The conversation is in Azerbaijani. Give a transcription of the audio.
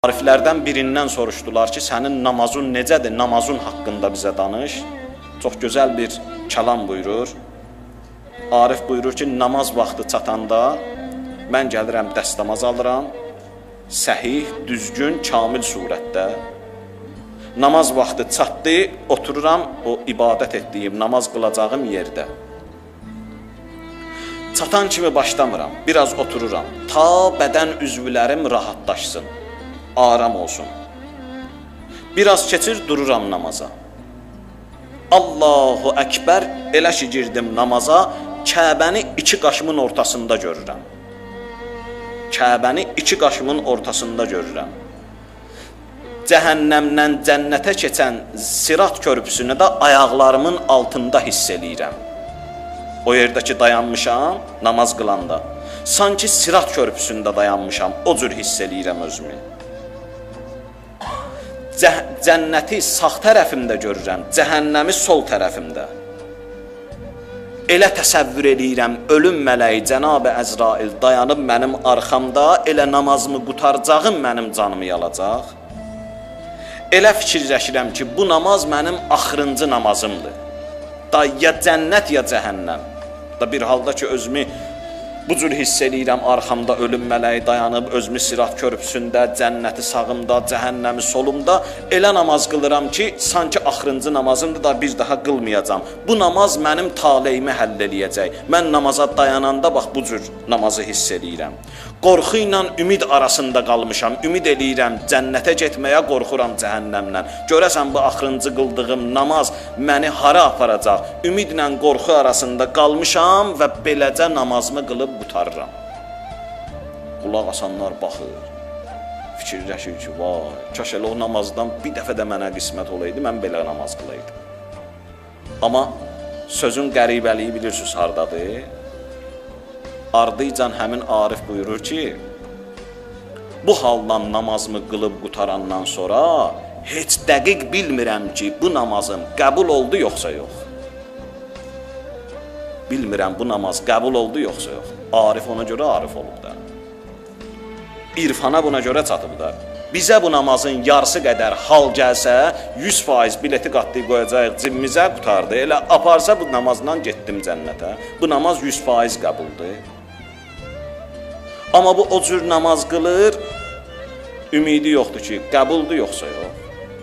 Ariflərdən birindən soruşdular ki, sənin namazın necədir? Namazın haqqında bizə danış. Çox gözəl bir kəlam buyurur. Arif buyurur ki, namaz vaxtı çatanda mən gəlirəm dəstəmaz alıram. Səhih, düzgün, kamil surətdə. Namaz vaxtı çatdı, otururam o ibadət etdiyim, namaz qılacağım yerdə. Çatan kimi başlamıram, biraz otururam. Ta bədən üzvlərim rahatlaşsın. Aram olsun. Biraz keçir dururam namaza. Allahu Ekber, elə ki girdim namaza, Kəbəni iki qaşımın ortasında görürəm. Kəbəni iki qaşımın ortasında görürəm. Cəhənnəmdən cənnətə keçən Sirat körpüsünü də ayaqlarımın altında hiss eləyirəm. O yerdəki dayanmışam, namaz qılanda. Sanki Sirat körpüsündə dayanmışam, o cür hiss eləyirəm özümü. Cənnəti sağ tərəfimdə görürəm, cəhənnəmi sol tərəfimdə. Elə təsəvvür eləyirəm, ölüm mələyi Cənab-ı Əzrail dayanıb mənim arxamda, elə namazımı qutarcağım mənim canımı yalacaq. Elə fikirləşirəm ki, bu namaz mənim axırıncı namazımdır. Da ya cənnət ya cəhənnəm. Da bir halda ki, özümü bu cür hiss eləyirəm, arxamda ölüm mələyi dayanıb, özümü Sirat körpüsündə, cənnəti sağımda, cəhənnəmi solumda, elə namaz qılıram ki, sanki axırıncı namazımdır da bir daha qılmayacam. Bu namaz mənim taleyimi həll eləyəcək. Mən namaza dayananda bax bu cür namazı hiss eləyirəm. Qorxu ilə ümid arasında qalmışam, ümid eləyirəm, cənnətə getməyə qorxuram cəhənnəmdən. Görəsən bu axırıncı qıldığım namaz məni hara aparacaq? Ümidlə qorxu arasında qalmışam və beləcə namazımı qılıb qutarıram. Qulaq asanlar baxır, fikirləşir ki, vay, kaş elə o namazdan bir dəfə də mənə qismət olaydı, mən belə namaz qılaydım. Amma sözün qəribəliyi bilirsiniz hardadır? Ardıcan həmin Arif buyurur ki, bu haldan namazımı qılıb qutarandan sonra heç dəqiq bilmirəm ki, bu namazım qəbul oldu yoxsa yox. Bilmirəm bu namaz qəbul oldu yoxsa yox. Arif ona görə Arif olub da. İrfana buna görə çatıb da. Bizə bu namazın yarısı qədər hal gəlsə, 100% bileti qatlayıb qoyacaq cibimizə, qutardı. Elə aparsa bu namazla getdim cənnətə. Bu namaz 100% qəbuldur. Amma bu o cür namaz qılır, ümidi yoxdur ki, qəbuldur yoxsa yox.